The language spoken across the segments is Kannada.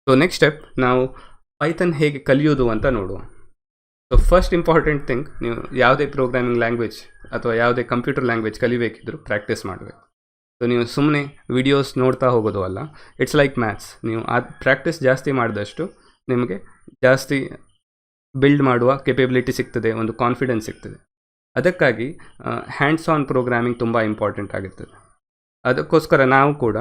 ಸೊ ನೆಕ್ಸ್ಟ್ ಸ್ಟೆಪ್ ನಾವು ಪೈಥನ್ ಹೇಗೆ ಕಲಿಯೋದು ಅಂತ ನೋಡುವ. ಸೊ ಫಸ್ಟ್ ಇಂಪಾರ್ಟೆಂಟ್ ಥಿಂಗ್, ನೀವು ಯಾವುದೇ ಪ್ರೋಗ್ರಾಮಿಂಗ್ ಲ್ಯಾಂಗ್ವೇಜ್ ಅಥವಾ ಯಾವುದೇ ಕಂಪ್ಯೂಟರ್ ಲ್ಯಾಂಗ್ವೇಜ್ ಕಲಿಬೇಕಿದ್ರೂ ಪ್ರಾಕ್ಟೀಸ್ ಮಾಡಬೇಕು. ಸೊ ನೀವು ಸುಮ್ಮನೆ ವಿಡಿಯೋಸ್ ನೋಡ್ತಾ ಹೋಗೋದು ಅಲ್ಲ, ಇಟ್ಸ್ ಲೈಕ್ ಮ್ಯಾಥ್ಸ್. ನೀವು ಪ್ರಾಕ್ಟೀಸ್ ಜಾಸ್ತಿ ಮಾಡಿದಷ್ಟು ನಿಮಗೆ ಜಾಸ್ತಿ ಬಿಲ್ಡ್ ಮಾಡುವ ಕೆಪಬಿಲಿಟಿ ಸಿಗ್ತದೆ, ಒಂದು ಕಾನ್ಫಿಡೆನ್ಸ್ ಸಿಗ್ತದೆ. ಅದಕ್ಕಾಗಿ ಹ್ಯಾಂಡ್ಸ್ ಆನ್ ಪ್ರೋಗ್ರಾಮಿಂಗ್ ತುಂಬ ಇಂಪಾರ್ಟೆಂಟ್ ಆಗಿರ್ತದೆ. ಅದಕ್ಕೋಸ್ಕರ ನಾವು ಕೂಡ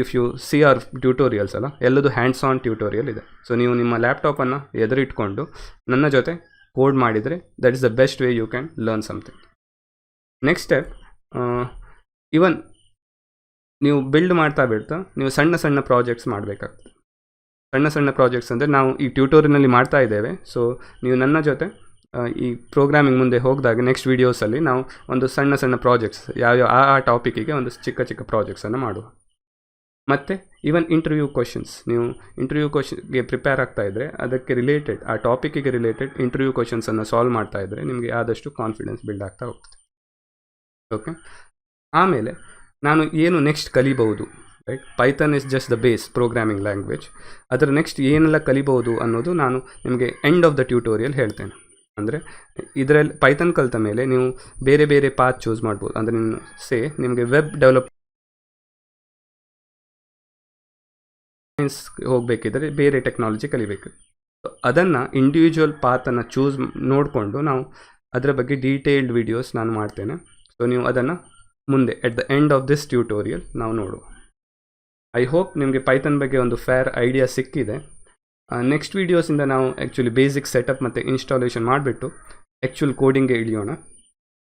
if you see our tutorials ಅಲ್ಲ, ಎಲ್ಲದು ಹ್ಯಾಂಡ್ಸ್ ಆನ್ ಟ್ಯೂಟೋರಿಯಲ್ ಇದೆ. ಸೊ ನೀವು ನಿಮ್ಮ ಲ್ಯಾಪ್ಟಾಪನ್ನು ಎದುರಿಟ್ಕೊಂಡು ನನ್ನ ಜೊತೆ ಕೋಡ್ ಮಾಡಿದರೆ that is the best way you can learn something. Next step, even ನೀವು ಬಿಲ್ಡ್ ಮಾಡ್ತಾ ಬಿಡ್ತಾ ನೀವು ಸಣ್ಣ ಸಣ್ಣ ಪ್ರಾಜೆಕ್ಟ್ಸ್ ಮಾಡಬೇಕಾಗ್ತದೆ. ಸಣ್ಣ ಸಣ್ಣ ಪ್ರಾಜೆಕ್ಟ್ಸ್ ಅಂದರೆ ನಾವು ಈ ಟ್ಯೂಟೋರಿಯಲ್ನಲ್ಲಿ ಮಾಡ್ತಾ ಇದ್ದೇವೆ. ಸೊ ನೀವು ನನ್ನ ಜೊತೆ ಈ ಪ್ರೋಗ್ರಾಮಿಂಗ್ ಮುಂದೆ ಹೋಗಿದಾಗ ನೆಕ್ಸ್ಟ್ ವೀಡಿಯೋಸಲ್ಲಿ ನಾವು ಒಂದು ಸಣ್ಣ ಸಣ್ಣ ಪ್ರಾಜೆಕ್ಟ್ಸ್ ಯಾವ್ಯಾವ ಆ ಟಾಪಿಕ್ಕಿಗೆ ಒಂದು ಚಿಕ್ಕ ಚಿಕ್ಕ ಪ್ರಾಜೆಕ್ಟ್ಸನ್ನು ಮಾಡುವ. ಮತ್ತು ಈವನ್ ಇಂಟರ್ವ್ಯೂ ಕ್ವಶನ್ಸ್, ನೀವು ಇಂಟರ್ವ್ಯೂ ಕ್ವಶನ್ಗೆ ಪ್ರಿಪೇರ್ ಆಗ್ತಾ ಇದ್ದರೆ ಅದಕ್ಕೆ ರಿಲೇಟೆಡ್, ಆ ಟಾಪಿಕ್ಕಿಗೆ ರಿಲೇಟೆಡ್ ಇಂಟರ್ವ್ಯೂ ಕ್ವಶನ್ಸನ್ನು ಸಾಲ್ವ್ ಮಾಡ್ತಾ ಇದ್ದರೆ ನಿಮಗೆ ಆದಷ್ಟು ಕಾನ್ಫಿಡೆನ್ಸ್ ಬಿಲ್ಡ್ ಆಗ್ತಾ ಹೋಗ್ತದೆ. ಓಕೆ, ಆಮೇಲೆ ನಾನು ಏನು ನೆಕ್ಸ್ಟ್ ಕಲಿಬಹುದು, right? Python is just the base programming language. ಅದರ ನೆಕ್ಸ್ಟ್ ಏನೆಲ್ಲ ಕಲಿಬಹುದು ಅನ್ನೋದು ನಾನು ನಿಮಗೆ ಎಂಡ್ ಆಫ್ ದ ಟ್ಯೂಟೋರಿಯಲ್ ಹೇಳ್ತೇನೆ. ಅಂದರೆ ಇದರಲ್ಲಿ ಪೈಥನ್ ಕಲಿತ ಮೇಲೆ ನೀವು ಬೇರೆ ಬೇರೆ ಪಾತ್ ಚೂಸ್ ಮಾಡ್ಬೋದು. ಅಂದರೆ ನಿಮಗೆ ವೆಬ್ ಡೆವಲಪ್ಮೆಂಟ್ ಹೋಗಬೇಕಿದ್ರೆ ಬೇರೆ ಟೆಕ್ನಾಲಜಿ ಕಲಿಬೇಕು. ಸೊ ಅದನ್ನು ಇಂಡಿವಿಜುವಲ್ ಪಾತನ್ನು ಚೂಸ್ ನೋಡಿಕೊಂಡು ನಾವು ಅದರ ಬಗ್ಗೆ ಡೀಟೇಲ್ಡ್ ವಿಡಿಯೋಸ್ ನಾನು ಮಾಡ್ತೇನೆ. ಸೊ ನೀವು ಅದನ್ನು ಮುಂದೆ at the end of this tutorial ನಾವು ನೋಡುವ. ಐ ಹೋಪ್ ನಿಮಗೆ ಪೈಥನ್ ಬಗ್ಗೆ ಒಂದು ಫೇರ್ ಐಡಿಯಾ ಸಿಕ್ಕಿದೆ. ನೆಕ್ಸ್ಟ್ ವೀಡಿಯೋಸಿಂದ ನಾವು ಆ್ಯಕ್ಚುಲಿ ಬೇಸಿಕ್ ಸೆಟಪ್ ಮತ್ತು ಇನ್ಸ್ಟಾಲೇಷನ್ ಮಾಡಿಬಿಟ್ಟು ಆ್ಯಕ್ಚುಲ್ ಕೋಡಿಂಗ್ಗೆ ಇಳಿಯೋಣ.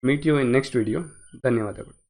Meet you in next video. ಧನ್ಯವಾದಗಳು.